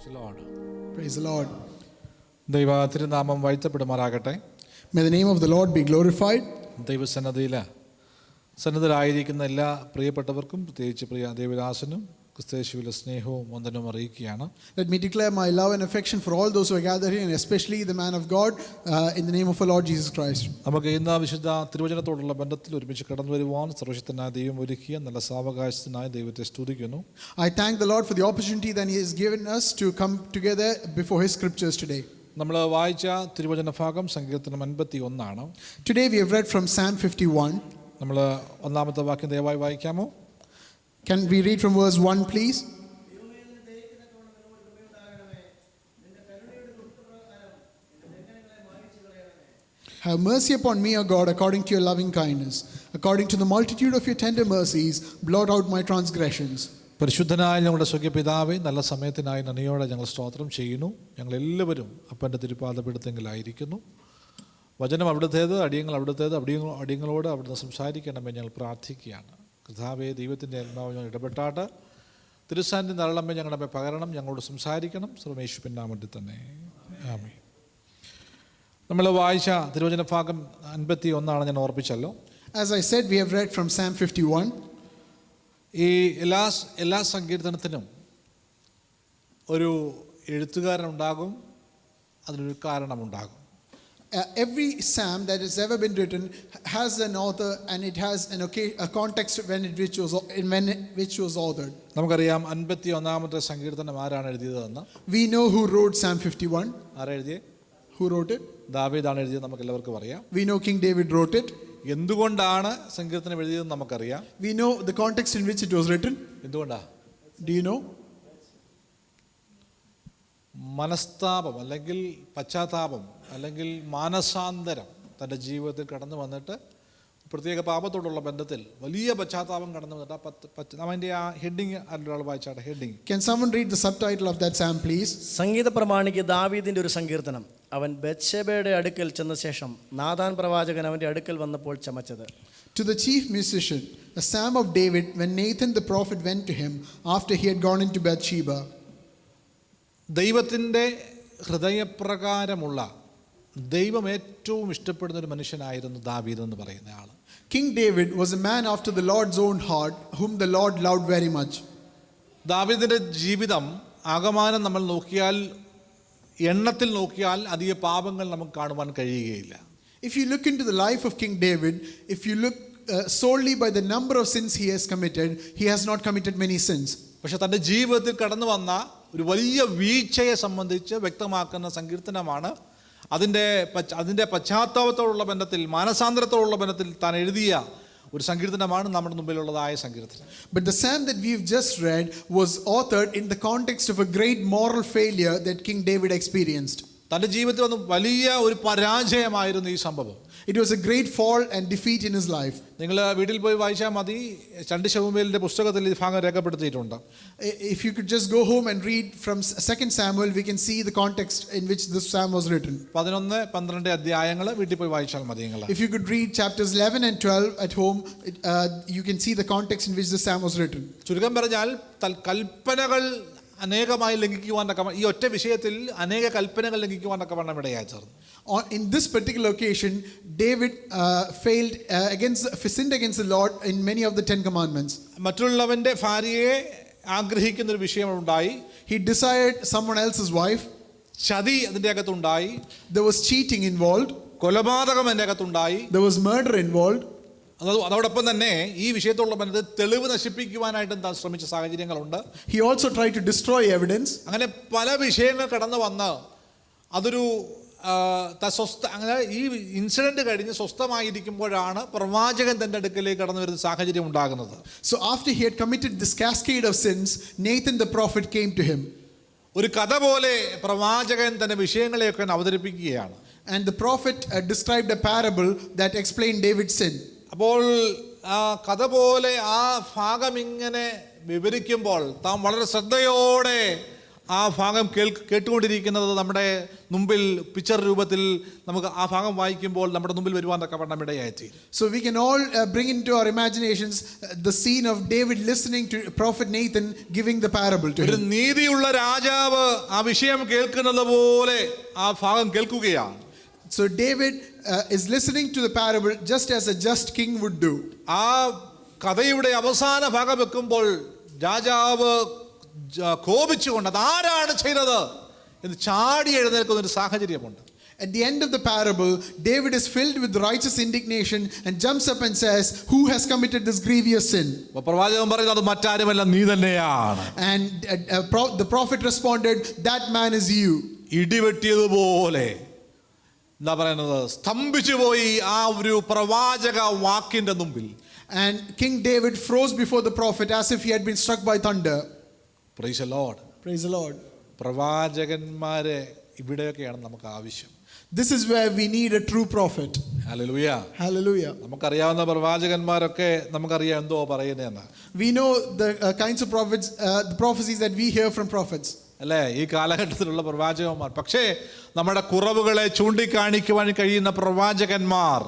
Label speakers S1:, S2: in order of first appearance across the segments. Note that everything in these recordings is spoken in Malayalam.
S1: Praise the Lord.
S2: ദൈവ തിരുനാമം വാഴ്ത്തപ്പെടുമാറാകട്ടെ.
S1: May the name of the Lord be glorified.
S2: സന്നിധിയിലായിരിക്കുന്ന എല്ലാ പ്രിയപ്പെട്ടവർക്കും പ്രത്യേകിച്ച് പ്രിയ ദേവദാസനും ക്രിസ്തയേശുവിലെ സ്നേഹവും വന്ദനവും അറിയിക്കുകയാണ്.
S1: Let me declare my love and affection for all those who are gathered here, and especially the man of God, in the name of our Lord Jesus Christ.
S2: നമുക്ക് ഇന്ന് വിശുദ്ധ തിരുവചനത്തോടുള്ള ബന്ധത്തിൽ ഒരുമിച്ച് കടന്നു വരുവാൻ സർവശക്തനായ ദൈവം ഒരുക്കിയ നല്ല സാവകാശത്തിനായി ദൈവത്തെ സ്തുതിക്കുന്നു.
S1: I thank the Lord for the opportunity that He has given us to come together before His scriptures today.
S2: നമ്മൾ വായിച്ച തിരുവചന ഭാഗം സങ്കീർത്തനം 51 ആണ്.
S1: Today we have read from Psalm 51.
S2: നമ്മൾ ഒന്നാമത്തെ വാക്യം ദയവായി വായിക്കാമോ?
S1: Can we read from verse 1 please? Have mercy upon me, O God, according to your loving kindness. According to the multitude of your tender mercies, blot out my transgressions.
S2: പരിശുദ്ധനായ ഞങ്ങളുടെ സ്വർഗ്ഗീയ പിതാവേ, നല്ല സമയത്തിനായി നന്ദിയോടെ ഞങ്ങൾ സ്തോത്രം ചെയ്യുന്നു. ഞങ്ങളെല്ലാവരും അപ്പൻ്റെ തിരുപ്പാദപീഠത്തിലായിരിക്കുന്നു. വചനം അവിടുത്തേത്, അടിയങ്ങൾ അവിടുത്തേത്, അടിയങ്ങളോട് അവിടുന്ന് സംസാരിക്കണമേ ഞങ്ങൾ പ്രാർത്ഥിക്കുകയാണ്. കർത്താവേ, ദൈവത്തിൻ്റെ ആത്മാവ് ഞങ്ങൾ ഇടപെട്ടാട്ട് തിരുസാന്നിധ്യം ധാരാളമേ ഞങ്ങളുടെ പകരണം, ഞങ്ങളോട് സംസാരിക്കണം. സർവ്വേശ്വരൻ നാമത്തിൽ തന്നെ ആമേൻ. നമ്മൾ വായിച്ച തിരുവചന ഭാഗം 51 ഞാൻ ഓർപ്പിച്ചല്ലോ.
S1: As I said, we have read from Psalm 51.
S2: ഈ എല്ലാ സങ്കീർത്തനത്തിനും ഒരു എഴുത്തുകാരനുണ്ടാകും, അതിനൊരു കാരണമുണ്ടാകും.
S1: Every psalm that has ever been written has an author, and it has a context which was authored.
S2: നമുക്കറിയാം 51ാമത്തെ സങ്കീർത്തനം ആരാണ് എഴുതിയതെന്ന്.
S1: We know who wrote Psalm 51.
S2: ആരാ എഴുതിയേ?
S1: Who wrote it?
S2: ദാവീദാണ് എഴുതിയത്, നമുക്ക് എല്ലാവർക്കും അറിയാം.
S1: We know King David wrote it.
S2: എന്തുകൊണ്ടാണ് സങ്കീർത്തനം എഴുതിയതെന്ന് നമുക്കറിയാം.
S1: We know the context in which it was written.
S2: എന്തുകൊണ്ടാ?
S1: Do you know?
S2: മനസ്താപം അല്ലെങ്കിൽ പശ്ചാത്താപം അല്ലെങ്കിൽ മാനസാന്തരം തൻ്റെ ജീവിതത്തിൽ കടന്നു വന്നിട്ട്, പ്രത്യേക പാപത്തോടുള്ള ബന്ധത്തിൽ വലിയ പശ്ചാത്താപം കടന്നു വന്നിട്ട് അവൻ്റെ ആ ഹെഡിങ് ഒരാൾ വായിച്ചാട്ടെ. Heading.
S1: Can someone read the subtitle of that psalm please?
S3: സംഗീത പ്രമാണിക്ക് ദാവീദിന്റെ ഒരു സങ്കീർത്തനം. അവൻ ബത്ശേബയുടെ അടുക്കൽ ചെന്ന ശേഷം നാഥാൻ പ്രവാചകൻ അവന്റെ അടുക്കൽ വന്നപ്പോൾ ചമച്ചത്.
S1: To the chief musician, a psalm of David when Nathan the prophet went to him after he had gone into Bathsheba.
S2: ദൈവത്തിൻ്റെ ഹൃദയപ്രകാരമുള്ള, ദൈവം ഏറ്റവും ഇഷ്ടപ്പെടുന്ന ഒരു മനുഷ്യനായിരുന്നു ദാവീദ് എന്ന് പറയുന്ന ആൾ.
S1: King David was a man after the Lord's own heart, whom the Lord loved very much.
S2: ദാവീദിന്റെ ജീവിതം ആകമാനം നമ്മൾ നോക്കിയാൽ, എണ്ണത്തിൽ നോക്കിയാൽ അധിക പാപങ്ങൾ നമുക്ക് കാണുവാൻ കഴിയുകയില്ല.
S1: If you look into the life of King David, if you look solely by the number of sins he has committed, he has not committed many sins.
S2: പക്ഷെ തൻ്റെ ജീവിതത്തിൽ കടന്നു വന്ന ഒരു വലിയ വീഴ്ചയെ സംബന്ധിച്ച് വ്യക്തമാക്കുന്ന സങ്കീർത്തനമാണ്. അതിൻ്റെ പശ്ചാത്താപത്തോടുള്ള ബന്ധത്തിൽ, മാനസാന്തരത്തോടുള്ള ബന്ധത്തിൽ താൻ എഴുതിയ ഒരു സങ്കീർത്തനമാണ് നമ്മുടെ മുമ്പിലുള്ളതായ സങ്കീർത്തനം.
S1: But the psalm that we've just read was authored in the context of a great moral failure that King David experienced.
S2: തൻ്റെ ജീവിതത്തിൽ വന്ന് വലിയ ഒരു പരാജയമായിരുന്നു ഈ സംഭവം.
S1: It was a great fall and defeat in his life.
S2: നിങ്ങൾ വീട്ടിൽ പോയി വായിച്ചാൽ മതി, 2 ശമൂവേലിന്റെ പുസ്തകത്തിൽ ഈ ഭാഗം രേഖപ്പെടുത്തിയിട്ടുണ്ട്.
S1: If you could just go home and read from 2 Samuel, we can see the context in which this psalm was written.
S2: 11-12 അധ്യായങ്ങൾ വീട്ടിൽ പോയി വായിച്ചാൽ മതി നിങ്ങൾ.
S1: If you could read chapters 11 and 12 at home, you can see the context in which the psalm was written.
S2: ചുരുക്കം പറഞ്ഞാൽ കൽപ്പനകൾ അനേകമായി ലംഘിക്കുവാനൊക്കെ, ഈ ഒറ്റ വിഷയത്തിൽ അനേക കൽപ്പനകൾ ലംഘിക്കുവാനൊക്കെ വണ്ണം ഇടയായി ചേർന്നു.
S1: In this particular occasion, David sinned against the Lord in many of the 10 commandments.
S2: മറ്റുള്ളവന്റെ ഭാര്യയെ ആഗ്രഹിക്കുന്ന ഒരു വിഷയമുണ്ടായി.
S1: He desired someone else's wife.
S2: ചതി അതിൻ്റെ അകത്തുണ്ടായി.
S1: There was cheating involved.
S2: കൊലപാതകം അതിൻ്റെ അകത്തുണ്ടായി.
S1: There was murder involved.
S2: അതോടൊപ്പം തന്നെ ഈ വിഷയത്തോടുള്ള ബന്ധത്തിൽ തെളിവ് നശിപ്പിക്കുവാനായിട്ടും താൻ ശ്രമിച്ച സാഹചര്യങ്ങളുണ്ട്.
S1: He also tried to destroy evidence.
S2: അങ്ങനെ പല വിഷയങ്ങൾ കടന്നു വന്ന് അതൊരു അങ്ങനെ ഈ ഇൻസിഡന്റ് കഴിഞ്ഞ് സ്വസ്ഥമായിരിക്കുമ്പോഴാണ് പ്രവാചകൻ തന്റെ അടുക്കലേക്ക് കടന്നു വരുന്ന സാഹചര്യം ഉണ്ടാകുന്നത്.
S1: So after he had committed this cascade of sins, Nathan the prophet came to him.
S2: ഒരു കഥ പോലെ പ്രവാചകൻ തന്റെ വിഷയങ്ങളെയൊക്കെ അവതരിപ്പിക്കുകയാണ്.
S1: And the prophet described a parable that explained David's sin.
S2: അപ്പോൾ ആ കഥ പോലെ ആ ഭാഗം ഇങ്ങനെ വിവരിക്കുമ്പോൾ താൻ വളരെ ശ്രദ്ധയോടെ ആ ഭാഗം കേട്ടുകൊണ്ടിരിക്കുന്നത് നമ്മുടെ മുമ്പിൽ പിക്ചർ രൂപത്തിൽ നമുക്ക് ആ ഭാഗം വായിക്കുമ്പോൾ നമ്മുടെ മുമ്പിൽ വരുവാൻ തക്കവണ്ണം ഇടയായിത്തീരും.
S1: So we can all bring into our imaginations the scene of David listening to Prophet Nathan giving the parable to
S2: ഒരു
S1: him.
S2: നീതിയുള്ള രാജാവ് ആ വിഷയം കേൾക്കുന്നത് പോലെ ആ ഭാഗം കേൾക്കുകയാണ്.
S1: So David is listening to the parable just as a just king would do.
S2: ആ കഥയുടെ അവസാന ഭാഗം വെക്കുമ്പോൾ രാജാവ് കോപിച്ചുകൊണ്ട് അതാരാണ് ചെയ്തത് എന്ന് ചാടി എഴുന്നേൽക്കുന്ന ഒരു സാഹചര്യമുണ്ട്.
S1: At the end of the parable, David is filled with righteous indignation and jumps up and says, "Who has committed this grievous sin?"
S2: അപ്പോൾ പ്രവാചകൻ പറയുന്നത് അത് മറ്റാരുമല്ല, നീ തന്നെയാണ്.
S1: And the prophet responded, "That man is you."
S2: ഇടിവെട്ടിയതുപോലെ എന്താ പറയുന്നത്, സ്തംഭിച്ചു പോയി ആ ഒരു പ്രവാചക വാക്കിന്റെ മുമ്പിൽ.
S1: And King David froze before the prophet as if he had been struck by thunder.
S2: Praise the Lord.
S1: Praise the Lord.
S2: പ്രവാചകന്മാരെ ഇവിടെയൊക്കെയാണ് നമുക്ക് ആവശ്യം.
S1: This is where we need a true prophet.
S2: Hallelujah.
S1: Hallelujah.
S2: നമുക്കറിയാവുന്ന പ്രവാചകന്മാരൊക്കെ നമുക്കറിയാം എന്തോ പറയുന്നതെന്ന്.
S1: We know the kinds of prophets, the prophecies that we hear from prophets.
S2: അല്ലേ, ഈ കാലഘട്ടത്തിലുള്ള പ്രവാചകന്മാർ. പക്ഷേ നമ്മുടെ കുറവുകളെ ചൂണ്ടിക്കാണിക്കുവാൻ കഴിയുന്ന പ്രവാചകന്മാർ.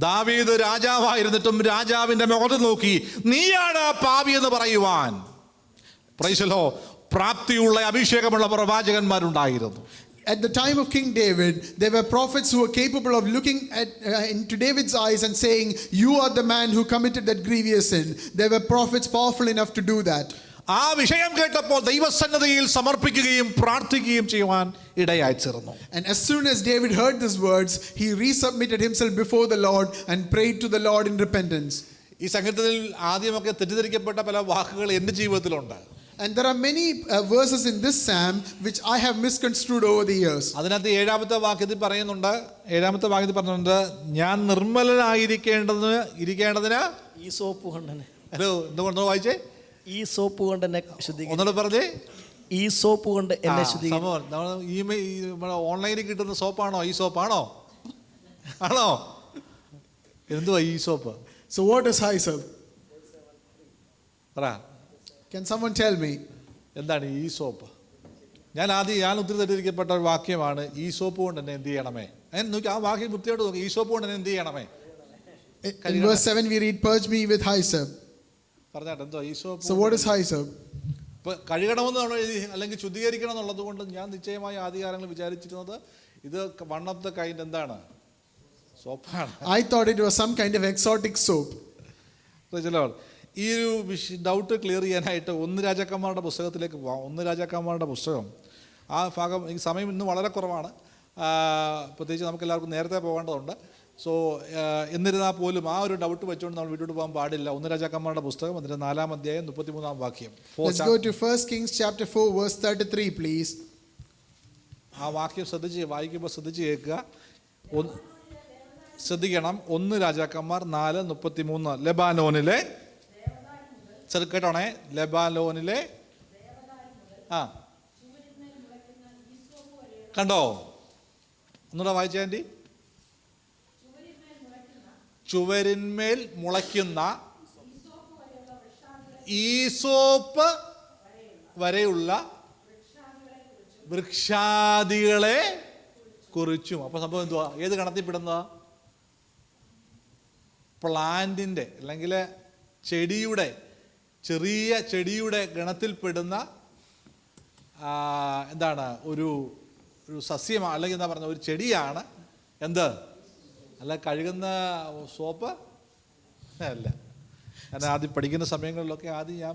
S2: ദാവീദ് രാജാവായിരുന്നിട്ടും രാജാവിന്റെ മുഖത്ത് നോക്കി നീയാണ് ആ പാപി എന്ന് പറയുവാൻ പ്രൈസ് ദി ലോർഡ് പ്രാപ്തിയുള്ള അഭിഷേകമുള്ള പ്രവാചകന്മാരുണ്ടായിരുന്നു.
S1: At the time of King David, there were prophets who were capable of looking at into David's eyes and saying, "You are the man who committed that grievous sin." There were prophets powerful enough to do that.
S2: ആ വിഷയം കേട്ടപ്പോൾ ദൈവസന്നിധിയിൽ സമർപ്പിക്കുകയും പ്രാർത്ഥിക്കുകയും ചെയ്യുവാൻ ഇടയായി തീർന്നു.
S1: And as soon as David heard these words, he resubmitted himself before the Lord and prayed to the Lord in repentance.
S2: ഈ സംഗീതത്തിൽ ആദ്യമൊക്കെ തെറ്റിദ്ധരിക്കപ്പെട്ട പല വാക്കുകൾ എൻ്റെ ജീവിതത്തിലുണ്ട്.
S1: And there are many verses in this psalm which I have misconstrued over the years.
S2: അതിനകത്ത് ഏഴാമത്തെ വാക്യത്തിൽ പറയുന്നുണ്ട്, ഞാൻ നിർമ്മലനായിരിക്കേണ്ടതിന്
S3: ഈ സോപ്പ് കൊണ്ടെന്നെ
S2: ഹലോ എന്തുകൊണ്ടോ വായിച്ചേ,
S3: ഈ സോപ്പ് കൊണ്ട് എന്നെ ശുദ്ധീകരിക്കും.
S2: ഒന്നുകൂടെ പറഞ്ഞേ,
S3: ഈ സോപ്പ് കൊണ്ട് എന്നെ ശുദ്ധീകരിക്കും.
S2: നമ്മൾ ഓൺലൈനിൽ കിട്ടുന്ന സോപ്പാണോ ഈ സോപ്പാണോ ആണോ? എന്തുവാ ഈ soap?
S1: So what is hyssop?
S2: പറ,
S1: Can someone tell me?
S2: എന്താണ് ഈ സോപ്പ്? ഞാൻ ഒത്തിരി തെറ്റിദ്ധരിക്കപ്പെട്ട ഒരു വാക്യമാണ് ഈ സോപ്പ് കൊണ്ട് എന്നെ എന്ത് ചെയ്യണമേ. നോക്കി ആ വാക്യം വൃത്തിയോട് നോക്കി, ഈ സോപ്പ് കൊണ്ട് എന്നെ എന്ത് ചെയ്യണമേ.
S1: In verse 7 we read, "Purge me with hyssop."
S2: പറഞ്ഞാട്ടെ എന്തോ ഈ soap.
S1: So what is hyssop?
S2: ഇപ്പൊ കഴുകണമെന്ന് അല്ലെങ്കിൽ ശുദ്ധീകരിക്കണം എന്നുള്ളത് കൊണ്ട് ഞാൻ നിശ്ചയമായി ആദ്യകാലങ്ങളിൽ വിചാരിച്ചിരുന്നത് ഇത് വൺ ഓഫ് ദ കൈൻഡ് എന്താണ്, സോപ്പാണ്.
S1: I thought it was some kind of exotic soap.
S2: ഈ ഒരു ഡൗട്ട് ക്ലിയർ ചെയ്യാനായിട്ട് 1 രാജാക്കന്മാരുടെ പുസ്തകത്തിലേക്ക് പോവാം. 1 രാജാക്കന്മാരുടെ പുസ്തകം ആ ഭാഗം, ഈ സമയം ഇന്ന് വളരെ കുറവാണ്, പ്രത്യേകിച്ച് നമുക്ക് എല്ലാവർക്കും നേരത്തെ പോകേണ്ടതുണ്ട്. സോ എന്നിരുന്നാൽ പോലും ആ ഒരു ഡൗട്ട് വെച്ചുകൊണ്ട് നമ്മൾ വിട്ടു പോകാൻ പാടില്ല. 1 രാജാക്കന്മാരുടെ പുസ്തകം അതിൻ്റെ 4-ാം അധ്യായം 33-ാം വാക്യം.
S1: Let's go to 1 Kings chapter 4 verse 33 please.
S2: ആ വാക്യം വായിക്കുമ്പോൾ ശ്രദ്ധിച്ച് കേൾക്കുക. ശ്രദ്ധിക്കണം. 1 രാജാക്കന്മാർ 4:33. ലെബാനോനിലെ കേട്ടോണേ, ലെബാനോനിലെ കണ്ടോ, ഒന്നുകൂടെ വായിച്ച ആൻറ്റി. ചുവരിന്മേൽ മുളയ്ക്കുന്ന ഈസോപ്പ് വരെയുള്ള വൃക്ഷാദികളെ കുറിച്ചും. അപ്പൊ സംഭവം എന്തുവാ? ഏത് ഗണത്തിൽപ്പെടുന്നതാ? പ്ലാന്റിന്റെ അല്ലെങ്കിൽ ചെറിയ ചെടിയുടെ ഗണത്തിൽപ്പെടുന്ന എന്താണ് ഒരു സസ്യമാണ്, അല്ലെങ്കിൽ എന്താ പറഞ്ഞ ഒരു ചെടിയാണ്. എന്ത് അല്ല, കഴുകുന്ന സോപ്പ് അല്ല. ഞാൻ ആദ്യം പഠിക്കുന്ന സമയങ്ങളിലൊക്കെ ഞാൻ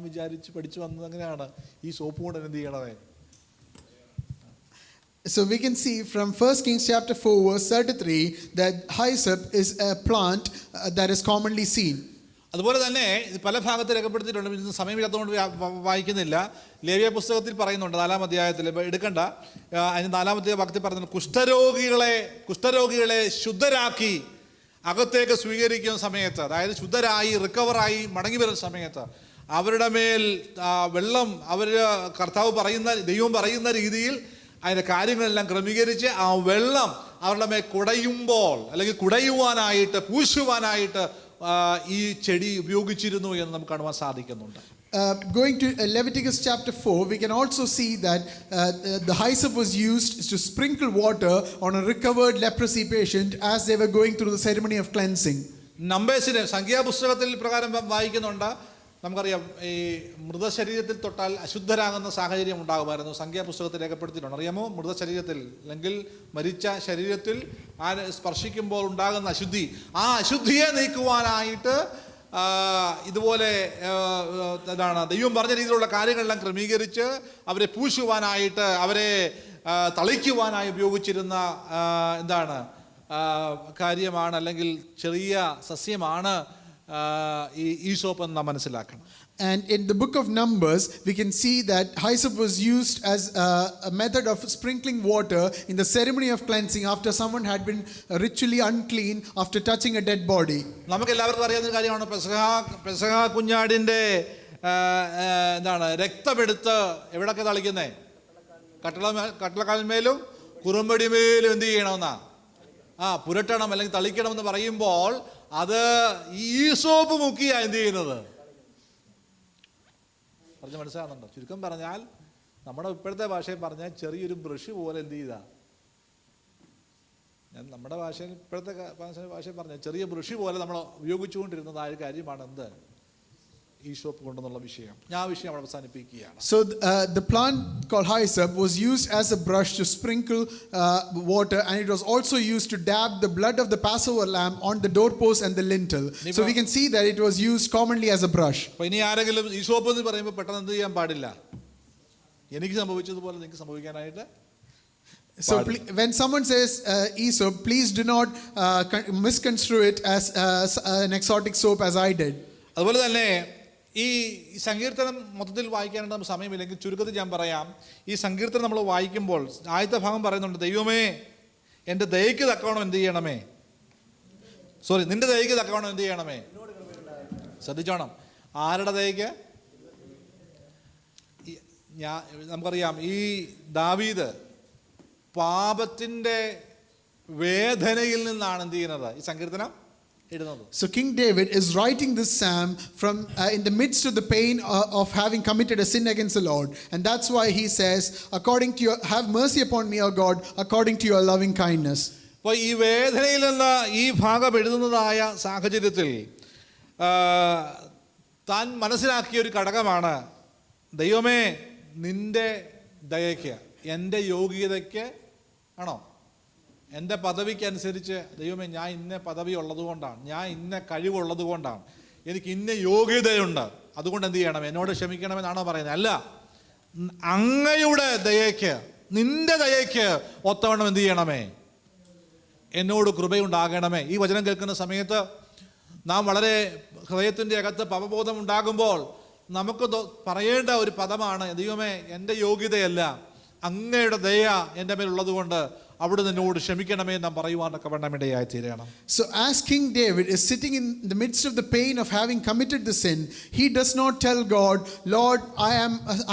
S2: പഠിച്ചു വന്നത് അങ്ങനെയാണ്, ഈ സോപ്പ് കൊണ്ട് എന്ത് ചെയ്യണമേ.
S1: So we can see from 1 Kings chapter 4 verse 33 that hyssop is a plant that is commonly seen.
S2: അതുപോലെ തന്നെ പല ഭാഗത്ത് രേഖപ്പെടുത്തിയിട്ടുണ്ട്. ഇന്ന് സമയമില്ലാത്തതുകൊണ്ട് വായിക്കുന്നില്ല. ലേവ്യ പുസ്തകത്തിൽ പറയുന്നുണ്ട് 4-ാം അധ്യായത്തിൽ, എടുക്കണ്ട, അതിന് 4-ാമത്തെ വാക്യത്തിൽ പറയുന്നുണ്ട്, കുഷ്ഠരോഗികളെ ശുദ്ധരാക്കി അകത്തേക്ക് സ്വീകരിക്കുന്ന സമയത്ത്, അതായത് ശുദ്ധരായി റിക്കവറായി മടങ്ങി വരുന്ന സമയത്ത് അവരുടെ മേൽ വെള്ളം ദൈവം പറയുന്ന രീതിയിൽ അതിൻ്റെ കാര്യങ്ങളെല്ലാം ക്രമീകരിച്ച് ആ വെള്ളം അവരുടെ മേൽ കുടയുമ്പോൾ അല്ലെങ്കിൽ കുടയുവാനായിട്ട് പൂശുവാനായിട്ട് ഈ ചെടി ഉപയോഗിച്ചിരുന്നു എന്ന് നമുക്ക് കാണുവാൻ സാധിക്കുന്നുണ്ട്.
S1: Going to Leviticus chapter 4, we can also see that the hyssop was used to sprinkle water on a recovered leprosy patient as they were going through the ceremony of cleansing.
S2: നമ്പേഴ്സിന് സംഖ്യാപുസ്തകത്തിൽ പ്രകാരം വായിക്കുന്നുണ്ട്. നമുക്കറിയാം ഈ മൃതശരീരത്തിൽ തൊട്ടാൽ അശുദ്ധരാകുന്ന സാഹചര്യം ഉണ്ടാകുമായിരുന്നു. സംഖ്യാപുസ്തകത്തിൽ രേഖപ്പെടുത്തിയിട്ടുണ്ട്. അറിയാമോ? മൃതശരീരത്തിൽ അല്ലെങ്കിൽ മരിച്ച ശരീരത്തിൽ സ്പർശിക്കുമ്പോൾ ഉണ്ടാകുന്ന അശുദ്ധി, ആ അശുദ്ധിയെ നീക്കുവാനായിട്ട് ഇതുപോലെ എന്താണ് ദൈവം പറഞ്ഞ രീതിയിലുള്ള കാര്യങ്ങളെല്ലാം ക്രമീകരിച്ച് അവരെ പൂശുവാനായിട്ട് അവരെ തളിക്കുവാനായി ഉപയോഗിച്ചിരുന്ന എന്താണ് കാര്യമാണ്, അല്ലെങ്കിൽ ചെറിയ സസ്യമാണ് ഈ ഈസോപ്പ് എന്ന് നാം മനസ്സിലാക്കണം.
S1: And in the book of Numbers, we can see that hyssop was used as a method of sprinkling water in the ceremony of cleansing after someone had been ritually unclean after touching a dead body.
S2: നമുക്ക് എല്ലാവർക്കും അറിയാവുന്ന കാര്യമാണ് പെസഹ കുഞ്ഞാടിൻ്റെ എന്താണ് രക്തമെടുത്ത് എവിടൊക്കെ തളിക്കുന്നേ? കട്ടളക്കാലിന്മേലും കുറുമ്പടിമേലും എന്ത് ചെയ്യണമെന്നാ? പുരട്ടണം അല്ലെങ്കിൽ തളിക്കണമെന്ന് പറയുമ്പോൾ അത് ഈസോപ്പ് മുക്കിയാ എന്ത് ചെയ്യുന്നത്? പറഞ്ഞ് മനസ്സിലാകുന്നുണ്ടോ? ചുരുക്കം പറഞ്ഞാൽ നമ്മുടെ ഇപ്പോഴത്തെ ഭാഷയിൽ പറഞ്ഞാൽ ചെറിയൊരു ബ്രഷ് പോലെ എന്ത് ചെയ്താ, ഞാൻ നമ്മുടെ ഭാഷയിൽ ഇപ്പോഴത്തെ ഭാഷയിൽ പറഞ്ഞാൽ ചെറിയ ബ്രഷ് പോലെ നമ്മൾ ഉപയോഗിച്ചുകൊണ്ടിരുന്നതായ കാര്യമാണ് എന്ത്? ഈസോപ്പ് കൊണ്ടെന്നുള്ള വിഷയം. ഞാൻ ആ വിഷയം അവിടെ അവസാനിപ്പിക്കുകയാണ്.
S1: So the plant called hyssop was used as a brush to sprinkle water, and it was also used to dab the blood of the Passover lamb on the doorpost and the lintel. So we can see that it was used commonly as a brush.
S2: അപ്പോൾ ഇനി ആരെങ്കിലും ഈസോപ്പ് എന്ന് പറയുമ്പോൾ പെട്ടെന്ന് എന്ത് ചെയ്യാൻ പാടില്ല? എനിക്ക് സംഭവിച്ചതുപോലെ നിങ്ങൾക്ക് സംഭവിക്കാനായിട്ട്.
S1: So when someone says hyssop, please do not misconstrue it as an exotic soap as I did.
S2: അതുപോലെ തന്നെ ഈ സങ്കീർത്തനം മൊത്തത്തിൽ വായിക്കാനായിട്ട് നമുക്ക് സമയമില്ലെങ്കിൽ ചുരുക്കത്തിൽ ഞാൻ പറയാം. ഈ സങ്കീർത്തനം നമ്മൾ വായിക്കുമ്പോൾ ആദ്യത്തെ ഭാഗം പറയുന്നുണ്ട്, ദൈവമേ എൻ്റെ ദയയ്ക്ക് തക്കവണ്ണം എന്ത് ചെയ്യണമേ, നിന്റെ ദയയ്ക്ക് തക്കവണ്ണം എന്ത് ചെയ്യണമേ. ശ്രദ്ധിച്ചോണം, ആരുടെ ദയയ്ക്ക്? നമുക്കറിയാം ഈ ദാവീദ് പാപത്തിൻ്റെ വേദനയിൽ നിന്നാണ് എന്ത് ചെയ്യുന്നത് ഈ സങ്കീർത്തനം.
S1: So King David is writing this psalm from in the midst of the pain of having committed a sin against the Lord, and that's why he says, according to your, have mercy upon me, O God, according to your loving kindness.
S2: അപ്പോൾ ഈ വേദനയിൽ നിന്ന് ഈ ഭാഗം എഴുതുന്നതായ സാഹചര്യത്തിൽ താൻ മനസ്സിലാക്കിയ ഒരു ഘടകമാണ്, ദൈവമേ നിന്റെ ദയയ്ക്ക്, എൻ്റെ യോഗ്യതയ്ക്ക് ആണോ, എൻ്റെ പദവിക്ക് അനുസരിച്ച്, ദൈവമേ ഞാൻ ഇന്ന പദവി ഉള്ളതുകൊണ്ടാണ്, ഞാൻ ഇന്ന കഴിവുള്ളത് കൊണ്ടാണ്, എനിക്ക് ഇന്ന യോഗ്യതയുണ്ട്, അതുകൊണ്ട് എന്ത് ചെയ്യണം, എന്നോട് ക്ഷമിക്കണമെന്നാണോ പറയുന്നത്? അല്ല, അങ്ങയുടെ ദയയ്ക്ക്, നിന്റെ ദയയ്ക്ക് ഒത്തവണ്ണം എന്ത് ചെയ്യണമേ, എന്നോട് കൃപയുണ്ടാകണമേ. ഈ വചനം കേൾക്കുന്ന സമയത്ത് നാം വളരെ ഹൃദയത്തിൻ്റെ അകത്ത് പാപബോധം ഉണ്ടാകുമ്പോൾ നമുക്ക് പറയേണ്ട ഒരു പദമാണ്, ദൈവമേ എൻ്റെ യോഗ്യതയല്ല, അങ്ങയുടെ ദയ എൻ്റെ മേലുള്ളത് കൊണ്ട് അവിടെ നിന്നോട് ക്ഷമിക്കണമേ നാം പറയുവാനൊക്കെ വേണ്ടമിടയായി തീരണം.
S1: So as King David is sitting in the midst of the pain of having committed the sin, he does not tell God, Lord,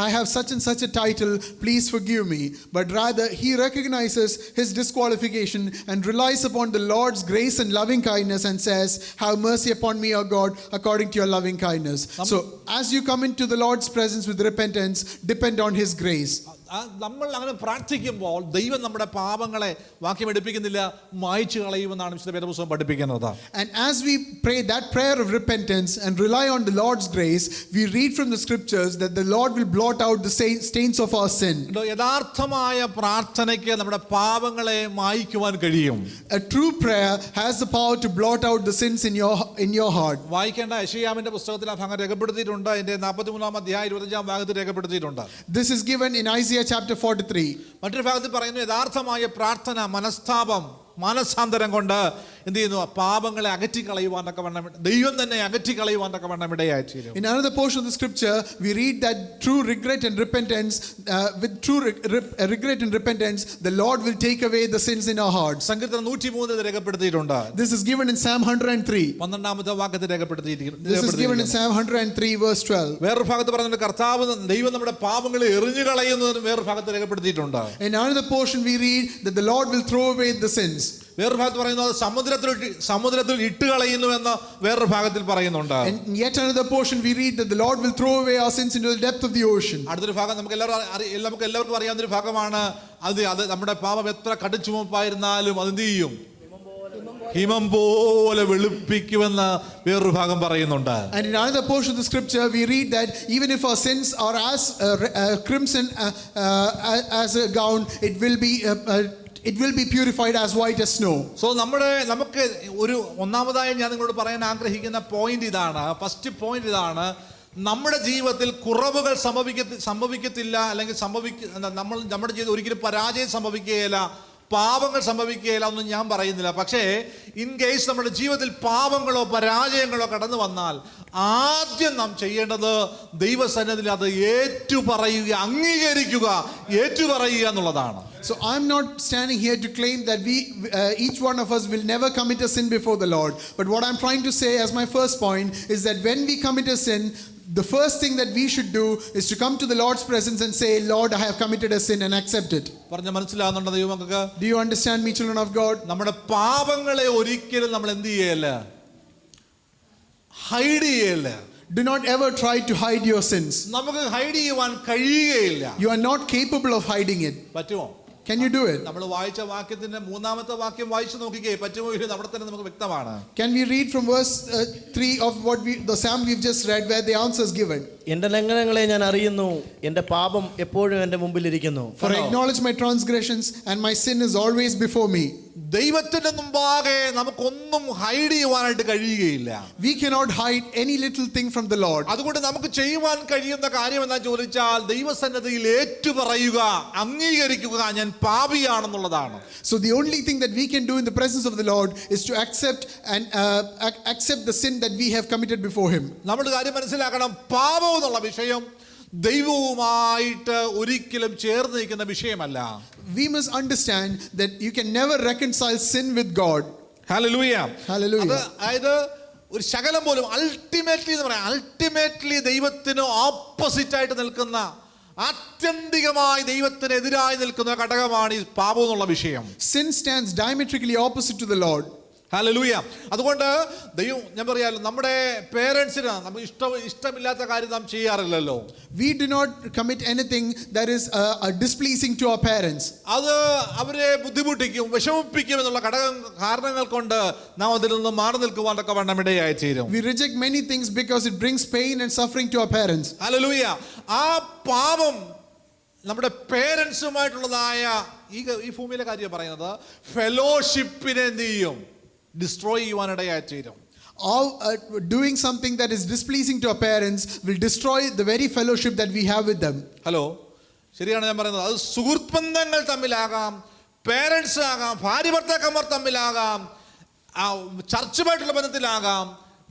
S1: I have such and such a title, please forgive me, but rather he recognizes his disqualification and relies upon the Lord's grace and loving kindness and says, have mercy upon me, O God, according to your loving kindness. So as you come into the Lord's presence with repentance, depend on his grace.
S2: നമ്മൾ അങ്ങനെ പ്രാർത്ഥിക്കുമ്പോൾ ദൈവം നമ്മുടെ പാപങ്ങളെ വാക്യം എടുപ്പിക്കുന്നില്ല, മായ്ച്ചു കളയുമെന്നാണ് വിശുദ്ധ വേദപുസ്തകം പഠിപ്പിക്കുന്നത്.
S1: And as we pray that prayer of repentance and rely on the Lord's grace, we read from the scriptures that the Lord will blot out the stains of our sin.
S2: യഥാർത്ഥമായ പ്രാർത്ഥനയ്ക്ക് നമ്മുടെ പാപങ്ങളെ മായ്ക്കുവാൻ കഴിയും.
S1: A true prayer has the power to blot out the sins in your heart.
S2: വായിക്കേണ്ട യെശയ്യാവിന്റെ പുസ്തകത്തിൽ ആ ഭാഗം രേഖപ്പെടുത്തിയിട്ടുണ്ട്. അതിന്റെ 43-ാം അധ്യായം 25-ാം ഭാഗത്തിൽ രേഖപ്പെടുത്തിയിട്ടുണ്ട്.
S1: This is given in Isaiah chapter 43.
S2: മറ്റൊരു ഭാഗത്തിൽ പറയുന്നു, യഥാർത്ഥമായ പ്രാർത്ഥന മനസ്താപം മാനസാന്തരം കൊണ്ട് എന്ത് ചെയ്യുന്നു, പാപങ്ങളെ അകറ്റിക്കളയുവാനൊക്കെ വേണം, ദൈവം തന്നെ അകറ്റിക്കളയുവാനൊക്കെ വേണം ഇടയായി തീരും.
S1: In another portion of the scripture we read that true regret and repentance, with true regret and repentance, the Lord will take away the sins in our hearts.
S2: സങ്കീർത്തനം 103 രേഖപ്പെടുത്തിയിട്ടുണ്ട്.
S1: This is given in Psalm 103.
S2: 12-ാമത്തെ വാക്യത്തിൽ രേഖപ്പെടുത്തിയിരിക്കുന്നു.
S1: This is given in Psalm 103 verse 12.
S2: വേറൊരു ഭാഗത്ത് പറയുന്നത് കർത്താവ് ദൈവം നമ്മുടെ പാപങ്ങളെ എറിഞ്ഞു കളയുന്നതിന് വേറൊരു ഭാഗത്ത് രേഖപ്പെടുത്തിയിട്ടുണ്ട്.
S1: In another portion we read that the Lord will throw away the sins.
S2: വേറൊരു ഭാഗത്ത് പറയുന്നത് സമുദ്രത്തിൽ ഇട്ടുകളയുന്നു എന്ന് വേറൊരു ഭാഗത്തിൽ പറയുന്നുണ്ട്.
S1: And yet another portion we read that the Lord will throw away our sins into the depth of the ocean.
S2: അടുത്തൊരു ഭാഗം നമുക്ക് എല്ലാവർക്കും അറിയാവുന്ന ഒരു ഭാഗമാണ്. അത് നമ്മുടെ പാപം എത്ര കടുച്ചുമപ്പായിരുന്നാലും അതെന്ത് ചെയ്യും? ഹിമം പോലെ വെളുപ്പിക്കുമെന്ന് വേറൊരു ഭാഗം പറയുന്നുണ്ട്.
S1: And in another portion of the scripture we read that even if our sins are as crimson as a gown, it will be purified as white as snow.
S2: So നമുക്ക് ഒരു ഒന്നാമതായി ഞാൻ നിങ്ങളോട് പറയാൻ ആഗ്രഹിക്കുന്ന പോയിന്റ് ഇതാണ്. ഫസ്റ്റ് പോയിന്റ് ഇതാണ്. നമ്മുടെ ജീവിതത്തിൽ കുറവുകൾ സംഭവിക്കത്തില്ല, അല്ലെങ്കിൽ നമ്മുടെ ജീവിതത്തിൽ ഒരിക്കലും പരാജയം സംഭവിക്കുകയില്ല, പാപങ്ങൾ സംഭവിക്കുകയില്ല ഒന്നും ഞാൻ പറയുന്നില്ല. പക്ഷേ ഇൻ കേസ് നമ്മുടെ ജീവിതത്തിൽ പാപങ്ങളോ പരാജയങ്ങളോ കടന്നു വന്നാൽ ആദ്യം നാം ചെയ്യേണ്ടത് ദൈവസന്നിധിയിൽ അത് ഏറ്റുപറയുക, അംഗീകരിക്കുക, ഏറ്റുപറയുക എന്നുള്ളതാണ്.
S1: So I'm not standing here to claim that each one of us will never commit a sin before the Lord. But what I'm trying to say as my first point is that when we commit a sin, the first thing that we should do is to come to the Lord's presence and say, Lord, I have committed a sin, and accept it.
S2: പറഞ്ഞ മനസ്സിലാവുന്നുണ്ടോ ദൈവമക്കൾക്ക്?
S1: Do you understand me, children of God?
S2: നമ്മുടെ പാപങ്ങളെ ഒരിക്കലും നമ്മൾ എന്ത് ചെയ്യല്ല, ഹൈഡ് ചെയ്യല്ല.
S1: Do not ever try to hide your sins.
S2: നമുക്ക് ഹൈഡ് ചെയ്യുവാൻ കഴിയുകയില്ല.
S1: You are not capable of hiding it.
S2: പറ്റുമോ?
S1: Can you do it?
S2: നമ്മൾ വായിച്ച വാക്യത്തിന്റെ മൂന്നാമത്തെ വാക്യം വായിച്ചു നോക്കിക്കേ, പറ്റുമോ ഇല്ല അവിടെ തന്നെ നമുക്ക് വ്യക്തമാണ്.
S1: Can we read from verse 3 of the psalm we've just read, where the answer is given?
S3: എൻ്റെ ലംഘനങ്ങളെ ഞാൻ അറിയുന്നു, എൻ്റെ പാപം എപ്പോഴും എൻ്റെ മുമ്പിലിരിക്കുന്നു.
S1: For I acknowledge my transgressions, and my sin is always before me.
S2: ദൈവത്തിന്റെ മുമ്പാകെ നമുക്കൊന്നും ഹൈഡ് ചെയ്യുവാനായിട്ട് കഴിയുകയില്ല.
S1: We cannot hide any little thing from the Lord.
S2: അതുകൊണ്ട് നമുക്ക് ചെയ്യുവാൻ കഴിയുന്ന കാര്യം എന്താ ചോദിച്ചാൽ ദൈവസന്നിധിയിൽ ഏറ്റുപറയുക, അംഗീകരിക്കുക, ഞാൻ പാപിയാണെന്നുള്ളതാണ്.
S1: So the only thing that we can do in the presence of the Lord is to accept the sin that we have committed before Him.
S2: നമ്മൾ കാര്യം മനസ്സിലാക്കണം, പാപം എന്നുള്ള വിഷയം ദൈവവുമായിട്ട് ഒരിക്കലും ചേർന്ന് നിൽക്കുന്ന വിഷയമല്ല.
S1: We must understand that you can never reconcile sin with God.
S2: Hallelujah.
S1: Hallelujah.
S2: അതായത് ഒരു ശകലം പോലും അൾട്ടിമേറ്റ്ലി എന്ന് പറയാം, അൾട്ടിമേറ്റ്ലി ദൈവത്തിന് ഓപ്പോസിറ്റ് ആയിട്ട് നിൽക്കുന്ന, ആത്യന്തികമായി ദൈവത്തിനെതിരായി നിൽക്കുന്ന ഘടകമാണ് ഈ പാപം എന്നുള്ള വിഷയം.
S1: Sin stands diametrically opposite to the Lord.
S2: Hallelujah. അതുകൊണ്ട് ദൈവം, ഞാൻ പറയാലോ, നമ്മുടെ പേരൻസിന് നമുക്ക് ഇഷ്ടമില്ലാത്ത കാര്യം നാം ചെയ്യാറില്ലല്ലോ.
S1: We do not commit anything that is displeasing to our parents.
S2: അത് അവരെ ബുദ്ധിമുട്ടിക്കും, വിഷമിപ്പിക്കും എന്നുള്ള കാരണങ്ങൾ കൊണ്ട് നാം അതിൽ നിന്ന് മാറി നിൽക്കുവാനൊക്കെ വണ്ണം ഇടയായി തീരും.
S1: We reject many things because it brings pain and suffering to our parents.
S2: Hallelujah. ആ പാപം നമ്മുടെ പേരൻസുമായിട്ടുള്ളതായ ഈ ഭൂമിയിലെ കാര്യം പറയുന്നത് ഫെലോഷിപ്പിനെ എന്ത് ചെയ്യും? ഡിസ്ട്രോയ് ചെയ്യുവാനിടയായി തീരും.
S1: Doing something that is displeasing to our parents will destroy the very fellowship that we have with them.
S2: Hello, ശരിയാണ് ഞാൻ പറയുന്നത്. അത് സുഹൃത്ത് ബന്ധങ്ങൾ തമ്മിലാകാം, പേരൻസ് ആകാം, ഭാര്യ ഭർത്താക്കന്മാർ തമ്മിലാകാം, ചർച്ചുമായിട്ടുള്ള ബന്ധത്തിലാകാം.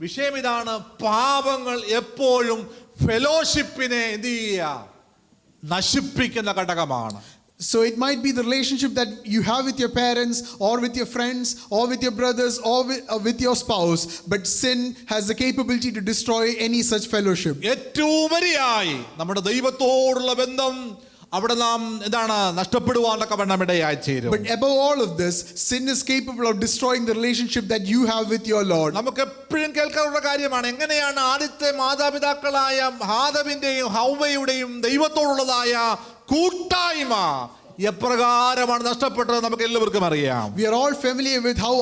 S2: വിഷയം ഇതാണ്, പാപങ്ങൾ എപ്പോഴും ഫെലോഷിപ്പിനെ എന്ത് ചെയ്യുക? നശിപ്പിക്കുന്ന ഘടകമാണ്.
S1: So it might be the relationship that you have with your parents or with your friends or with your brothers or with your spouse, but sin has the capability to destroy any such fellowship.
S2: ഏറ്റവും ഉപരിയായി നമ്മുടെ ദൈവത്തോടുള്ള ബന്ധം അവിടെ നാം എന്താണ് നഷ്ടപ്പെടുവാനൊക്കെ വണ്ണമിടയായി തീരും.
S1: But above all of this, sin is capable of destroying the relationship that you have with your Lord.
S2: നമുക്ക് എപ്പോഴും കേൾക്കാനുള്ള കാര്യമാണ്, എങ്ങനെയാണ് ആദ്യത്തെ മാതാപിതാക്കളായ ആദമിന്റെയും ഹവ്വയുടെയും ദൈവത്തോടുള്ളതായ കൂട്ടായ്മ എപ്രകാരമാണ് നഷ്ടപ്പെട്ടത് നമുക്ക് എല്ലാവർക്കും അറിയാം.
S1: We are all familiar with how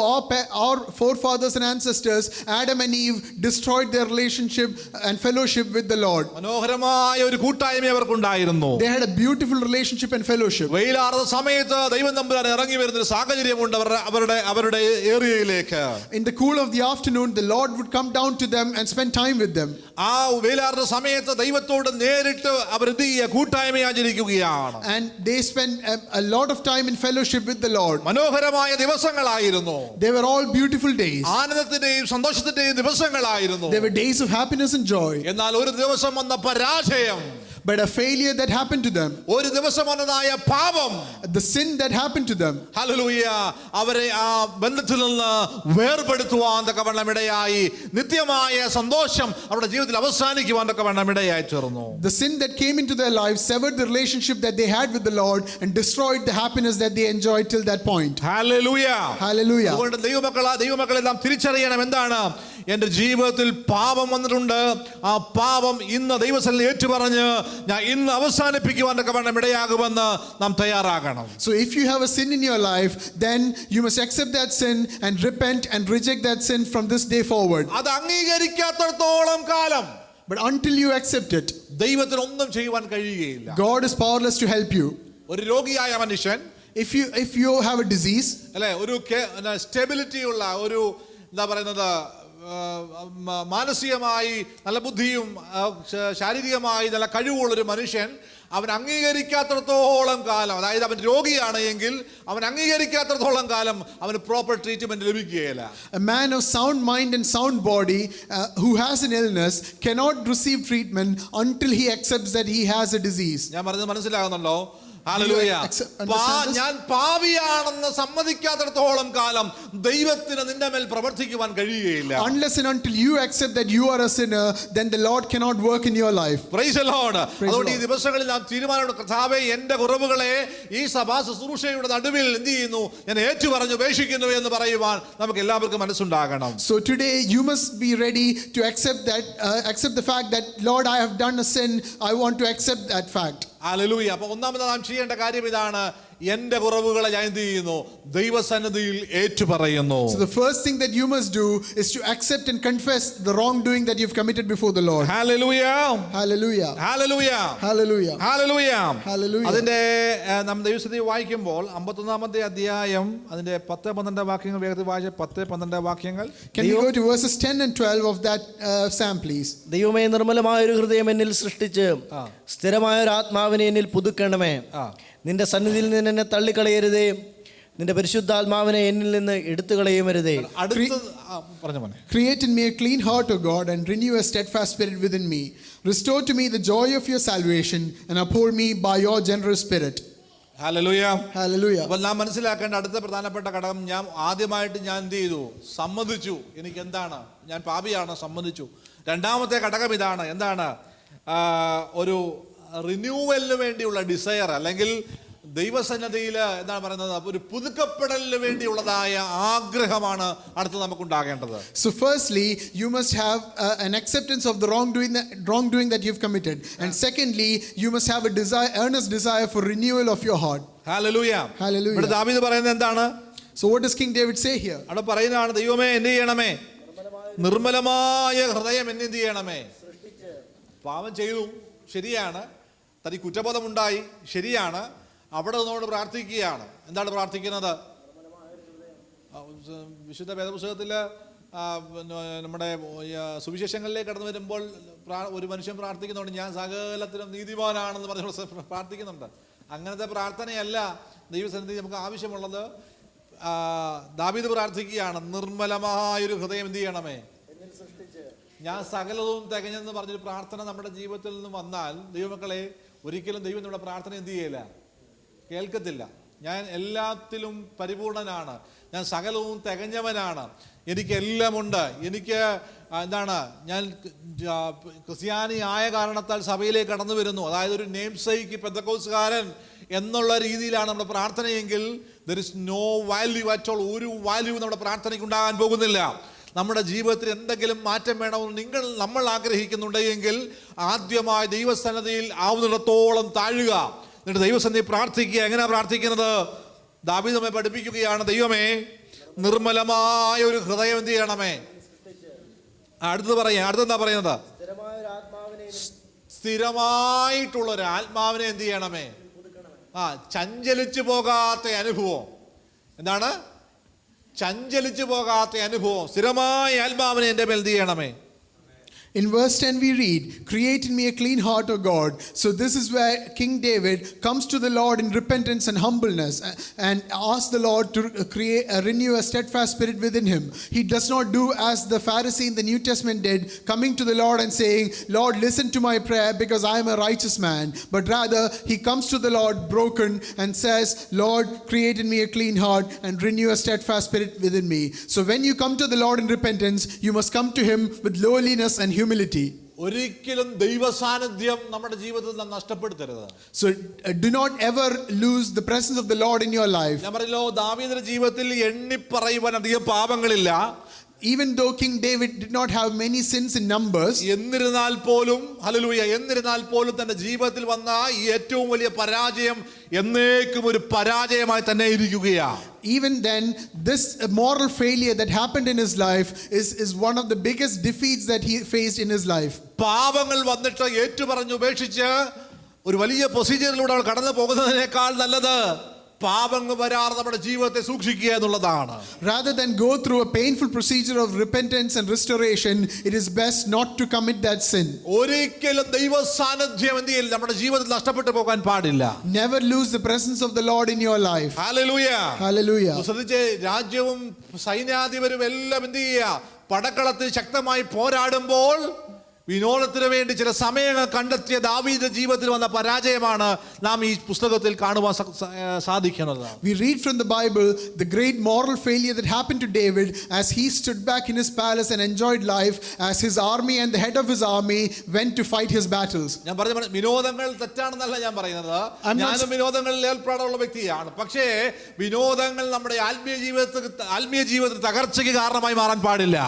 S1: our forefathers and ancestors, Adam and Eve, destroyed their relationship and fellowship with the Lord.
S2: മനോഹരമായ ഒരു കൂട്ടായ്മ അവർക്കുണ്ടായിരുന്നു.
S1: They had a beautiful relationship and fellowship.
S2: വെയിലാർന്ന സമയത്ത് ദൈവം തമ്പുരാൻ ഇറങ്ങി വരുന്ന ഒരു സാഹചര്യമുണ്ട് അവരുടെ ഏരിയയിലേക്ക്.
S1: In the cool of the afternoon, the Lord would come down to them and spend time with them.
S2: ആ വെയിലാർന്ന സമയത്ത് ദൈവത്തോട് നേരിട്ട് അവർ കൂട്ടായ്മ ആചരിക്കുകയാണ്.
S1: And they spent a lot of time in fellowship with the Lord.
S2: മനോഹരമായ ദിവസങ്ങളായിരുന്നു.
S1: They were all beautiful days.
S2: ആനന്ദത്തിന്റെയും സന്തോഷത്തിന്റെയും ദിവസങ്ങളായിരുന്നു.
S1: They were days of happiness and joy.
S2: എന്നാൽ ഒരു ദിവസം വന്ന പരാജയം
S1: but a failure that happened to them,
S2: ഒരു ദിവസം വന്നതായ പാപം,
S1: the sin that happened to them,
S2: hallelujah, അവരെ ആ ബന്ധത്തിൽ നിന്ന് വേർപെടുത്തുവാൻ തക്കവണ്ണം ഇടയായി. നിത്യമായ സന്തോഷം അവരുടെ ജീവിതത്തിൽ അവസാനിക്കുവാൻ തക്കവണ്ണം ഇടയായി തീർന്നു.
S1: the sin that came into their lives severed the relationship that they had with the Lord and destroyed the happiness that they enjoyed till that point.
S2: Hallelujah.
S1: Hallelujah.
S2: അതുകൊണ്ട് ദൈവമക്കളെല്ലാം തിരിച്ചറിയണം, എന്താണ് എൻ്റെ ജീവിതത്തിൽ പാപം വന്നിട്ടുണ്ട്, ആ പാപം ഇന്ന് ദൈവസന്നിധിയിൽ ഏറ്റുപറഞ്ഞ് ഞാൻ ഇന്ന് അവസാനിപ്പിക്കുവാൻ തക്കവണ്ണം ഇടയാകുമെന്ന് നാം തയ്യാറാകണം.
S1: So if you have a sin in your life, then you must accept that sin and repent and reject that sin from this day forward.
S2: അത് അംഗീകരിക്കാത്തിടത്തോളം കാലം,
S1: But until you accept it,
S2: ദൈവത്തിന് ഒന്നും ചെയ്യുവാൻ കഴിയുകയില്ല.
S1: God is powerless to help you.
S2: ഒരു രോഗിയായ മനുഷ്യൻ,
S1: If you have a disease,
S2: അല്ലെ, ഒരു സ്റ്റെബിലിറ്റി ഉള്ള ഒരു എന്താ പറയുന്നത്, മാനസികമായി നല്ല ബുദ്ധിയും ശാരീരികമായി നല്ല കഴിവുള്ളൊരു മനുഷ്യൻ, അവൻ അംഗീകരിക്കാത്തിടത്തോളം കാലം, അതായത് അവൻ രോഗിയാണ് എങ്കിൽ അവൻ അംഗീകരിക്കാത്തിടത്തോളം കാലം അവന് പ്രോപ്പർ ട്രീറ്റ്മെന്റ് ലഭിക്കുകയില്ല.
S1: a man of sound mind and sound body who has an illness cannot receive treatment until he accepts that he has a disease.
S2: ഞാൻ പറഞ്ഞത് മനസ്സിലാകുന്നുണ്ടോ? ഹല്ലേലൂയ. ഞാൻ പാപിയാണെന്ന് സമ്മതിക്കാത്തിടത്തോളം കാലം ദൈവത്തിന് നിന്റെ മേൽ പ്രവർത്തിക്കുവാൻ കഴിയുകയില്ല.
S1: Unless and until you accept that you are a sinner, then the Lord cannot work in your life.
S2: Praise the Lord. അതുകൊണ്ട് ഈ ദിവസങ്ങളിൽ നാം തീരുമാനമെടുക്കണം, കർത്താവേ എൻ്റെ കുറവുകളെ ഈ സഭാ ശുശ്രൂഷയുടെ നടുവിൽ എന്ത് ചെയ്യുന്നു, ഞാൻ ഏറ്റുപറഞ്ഞു ഉപേക്ഷിക്കുന്നു എന്ന് പറയുവാൻ നമുക്ക് എല്ലാവർക്കും മനസ്സുണ്ടാകണം.
S1: So today you must be ready to accept the fact that Lord, I have done a sin. I want to accept that fact.
S2: Hallelujah. അപ്പോൾ ഒന്നാമത് നാം ചെയ്യേണ്ട കാര്യം ഇതാണ്, എൻ്റെ കുറവുകളെ ഞാൻ എന്ത് ചെയ്യുന്നു, ദൈവസന്നിധിയിൽ ഏറ്റുപറയുന്നു.
S1: So the first thing that you must do is to accept and confess the wrongdoing that you've committed before the Lord.
S2: Hallelujah.
S1: Hallelujah.
S2: Hallelujah.
S1: Hallelujah.
S2: Hallelujah.
S1: Hallelujah.
S2: അതിന്റെ നാം ദൈവസന്നിധിയിൽ വായിക്കുമ്പോൾ 51-ാമത്തെ അധ്യായം അതിന്റെ 10-12 വാക്യങ്ങൾ വേഗത്തിൽ വായിച്ച 10-12 വാക്യങ്ങൾ.
S1: Can you go to verses 10 and 12 of that psalm, please?
S3: ദൈവമേ, നിർമ്മലമായ ഒരു ഹൃദയം എന്നിൽ സൃഷ്ടിച്ച് സ്ഥിരമായ ഒരു ആത്മാവിനെ എന്നിൽ പുതുക്കണമേ. നിന്റെ സന്നിധിയിൽ നിന്ന് എന്നെ തള്ളിക്കളയരുതേ, നിന്റെ പരിശുദ്ധാത്മാവിനെ എന്നിൽ നിന്ന് എടുത്തു കളയുമരുതേ.
S1: Create in me a clean heart, O God, and renew a steadfast spirit within me. Restore to me the joy of your salvation and uphold me by your generous spirit.
S2: Hallelujah.
S1: Hallelujah.
S2: അപ്പോൾ നാം മനസ്സിലാക്കേണ്ട അടുത്ത പ്രധാനപ്പെട്ട ഘടകം, ഞാൻ ആദ്യമായിട്ട് ഞാൻ എന്ത് ചെയ്തു, സമ്മതിച്ചു, എനിക്ക് എന്താണ്, ഞാൻ പാപിയാണ്, സമ്മതിച്ചു. രണ്ടാമത്തെ ഘടകം ഇതാണ്, എന്താണ്, ഒരു റിന്യൂവലിന് വേണ്ടിയുള്ള ഡിസയർ, അല്ലെങ്കിൽ ദൈവസന്നിധിയിൽ എന്താണ് പറയുന്നത്, ഒരു പുതുക്കപ്പെടലിന് വേണ്ടിയുള്ളതായ ആഗ്രഹമാണ് അടുത്ത് നമുക്കുണ്ടാകേണ്ടത്.
S1: So firstly, you must have an acceptance of the wrongdoing that you've committed, and secondly, you must have a earnest desire for renewal of your heart.
S2: Hallelujah.
S1: Hallelujah.
S2: ഇവിടെ ദാവീദ് പറയുന്നത് എന്താണ്?
S1: So what does King David say here?
S2: അവിടെ പറയുന്നതാണ്, ദൈവമേ എന്ത് ചെയ്യണമേ, നിർമ്മലമായ ഹൃദയം എന്നെ എന്ത് ചെയ്യണമേ. പാപം ചെയ്തു, ശരിയാണ്, തനിക്ക് കുറ്റബോധമുണ്ടായി, ശരിയാണ്, അവിടെ നിന്നോട് പ്രാർത്ഥിക്കുകയാണ്. എന്താണ് പ്രാർത്ഥിക്കുന്നത്? വിശുദ്ധ വേദപുസ്തകത്തിൽ നമ്മുടെ സുവിശേഷങ്ങളിലേക്ക് കടന്നു വരുമ്പോൾ ഒരു മനുഷ്യൻ പ്രാർത്ഥിക്കുന്നുണ്ട്, ഞാൻ സകലത്തിലും നീതിമാനാണെന്ന് പറഞ്ഞ് പ്രാർത്ഥിക്കുന്നുണ്ട്. അങ്ങനത്തെ പ്രാർത്ഥനയല്ല ദൈവസന്നിധി നമുക്ക് ആവശ്യമുള്ളത്. ദാവീദ് പ്രാർത്ഥിക്കുകയാണ്, നിർമ്മലമായൊരു ഹൃദയം എന്ത് ചെയ്യണമേ, ഞാൻ സകലവും തികഞ്ഞെന്ന് പറഞ്ഞൊരു പ്രാർത്ഥന നമ്മുടെ ജീവിതത്തിൽ നിന്ന് വന്നാൽ, ദൈവമക്കളെ, ഒരിക്കലും ദൈവം നമ്മുടെ പ്രാർത്ഥന എന്ത് ചെയ്യില്ല, കേൾക്കത്തില്ല. ഞാൻ എല്ലാത്തിലും പരിപൂർണനാണ്, ഞാൻ സകലവും തികഞ്ഞവനാണ്, എനിക്കെല്ലാം ഉണ്ട്, എനിക്ക് എന്താണ്, ഞാൻ ക്രിസ്ത്യാനി ആയ കാരണത്താൽ സഭയിലേക്ക് കടന്നു വരുന്നു, അതായത് ഒരു നെയിം സേക്ക് പെന്തക്കോസ്തുകാരൻ എന്നുള്ള രീതിയിലാണ് നമ്മുടെ പ്രാർത്ഥനയെങ്കിൽ there is no value at all. ഒരു വാല്യൂ നമ്മുടെ പ്രാർത്ഥനയ്ക്ക് ഉണ്ടാകാൻ പോകുന്നില്ല. നമ്മുടെ ജീവിതത്തിൽ എന്തെങ്കിലും മാറ്റം വേണമെന്ന് നമ്മൾ ആഗ്രഹിക്കുന്നുണ്ടെങ്കിൽ ആദ്യമായി ദൈവസന്നിധിയിൽ ആവുന്നിടത്തോളം താഴുക, എന്നിട്ട് ദൈവസന്നിധി പ്രാർത്ഥിക്കുക. എങ്ങനെയാ പ്രാർത്ഥിക്കുന്നത്? ദാവീദ് നമ്മെ പഠിപ്പിക്കുകയാണ്, ദൈവമേ നിർമ്മലമായ ഒരു ഹൃദയം എന്ത് ചെയ്യണമേ. അടുത്തെന്താ പറയുന്നത്? സ്ഥിരമായിട്ടുള്ള ഒരു ആത്മാവിനെ എന്ത് ചെയ്യണമേ. ചഞ്ചലിച്ചു പോകാത്ത അനുഭവം. എന്താണ്? ചഞ്ചലിച്ചു പോകാത്ത അനുഭവം. സ്ഥിരമായ ആത്മാവിനെ എൻ്റെ മേൽ എന്ത് ചെയ്യണമേ.
S1: In verse 10 we read, "Create in me a clean heart, O God." So this is where King David comes to the Lord in repentance and humbleness and asks the Lord to renew a steadfast spirit within him. He does not do as the Pharisee in the New Testament did, coming to the Lord and saying, "Lord, listen to my prayer because I am a righteous man." But rather he comes to the Lord broken and says, "Lord, create in me a clean heart and renew a steadfast spirit within me." So when you come to the Lord in repentance, you must come to him with lowliness and humility.
S2: ഒരിക്കലും ദൈവ സാന്നിധ്യം നമ്മുടെ ജീവിതത്തിൽ നാം നഷ്ടപ്പെടുത്തരുത്.
S1: So do not ever lose the presence of the Lord in your life.
S2: ഞാൻ പറഞ്ഞല്ലോ, ദാവീദിന്റെ ജീവിതത്തിൽ എണ്ണി പറയുവാൻ അധികം പാപങ്ങളില്ല.
S1: Even though King David did not have many sins in numbers,
S2: എന്നിരുന്നാൽ പോലും ഹല്ലേലൂയ, എന്നിരുന്നാൽ പോലും തന്റെ ജീവിതത്തിൽ വന്ന ഈ ഏറ്റവും വലിയ പരാജയം എന്നേക്കും ഒരു പരാജയമായി തന്നെ ഇരിക്കുകയാണ്.
S1: even then, this moral failure that happened in his life is one of the biggest defeats that he faced in his life.
S2: പാപങ്ങൾ വന്നിട്ട് ഏറ്റുപറഞ്ഞ് ഉപേക്ഷിച്ച് ഒരു വലിയ പ്രൊസീജിയറിലൂടെ അവൾ കടന്നു പോകുന്നതിനേക്കാൾ നല്ലത് പാപങ്ങൾ വരാതെ നമ്മുടെ ജീവിതത്തെ സൂക്ഷിക്കുക എന്നുള്ളതാണ്.
S1: Rather than go through a painful procedure of repentance and restoration, it is best not to commit that sin.
S2: ഒരിക്കലും ദൈവ സാന്നിധ്യം എന്തിൽ നമ്മുടെ ജീവിതത്തിൽ നഷ്ടപ്പെട്ടു പോകാൻ പാടില്ല.
S1: Never lose the presence of the Lord in your life.
S2: Hallelujah,
S1: Hallelujah.
S2: ശ്രദ്ധിച്ച്, രാജ്യവും സൈന്യാധിപരും എല്ലാം എന്ത് ചെയ്യുക, പടക്കളത്തിൽ ശക്തമായി പോരാടുമ്പോൾ വിനോദത്തിന് വേണ്ടി ചില സമയങ്ങൾ കണ്ടെത്തിയ ദാവീദിന്റെ ജീവിതത്തിൽ വന്ന പരാജയമാണ് നാം ഈ പുസ്തകത്തിൽ കാണുവാൻ സാധിക്കുന്നത്.
S1: We read from the Bible the great moral failure that happened to David as he stood back in his palace and enjoyed life as his army and the head of his army went to fight his battles.
S2: ഞാൻ പറഞ്ഞ വിനോദങ്ങൾ തെറ്റാണെന്നല്ല ഞാൻ പറയുന്നത്. ഞാനും വിനോദങ്ങളിൽ ഏർപ്പെടാനുള്ള വ്യക്തിയാണ്. പക്ഷേ വിനോദങ്ങൾ നമ്മുടെ ആത്മീയ ജീവിതത്തിൽ തകർച്ചയ്ക്ക് കാരണമായി മാറാൻ പാടില്ല.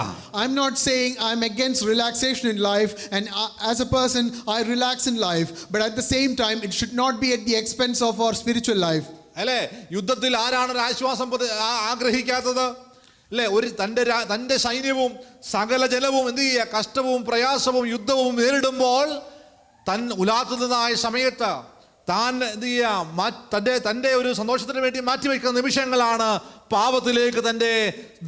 S1: I'm not saying I'm against relaxation in life, and as a person I relax in life, but at the same time it should not be at the expense of our spiritual life.
S2: അല്ലേ, യുദ്ധത്തിൽ ആരാണ് ഒരു ആശ്വാസം ആഗ്രഹിക്കാത്തത്? അല്ലേ, ഒരു തൻ്റെ സൈന്യവും സകല ജനവും എന്ത് ചെയ്യുക, കഷ്ടവും പ്രയാസവും യുദ്ധവും നേരിടുമ്പോൾ ഉലാത്തുന്നതായ സമയത്ത് താൻ എന്ത് ചെയ്യുക, തൻ്റെ ഒരു സന്തോഷത്തിന് വേണ്ടി മാറ്റിവെക്കുന്ന നിമിഷങ്ങളാണ് പാപത്തിലേക്ക് തൻ്റെ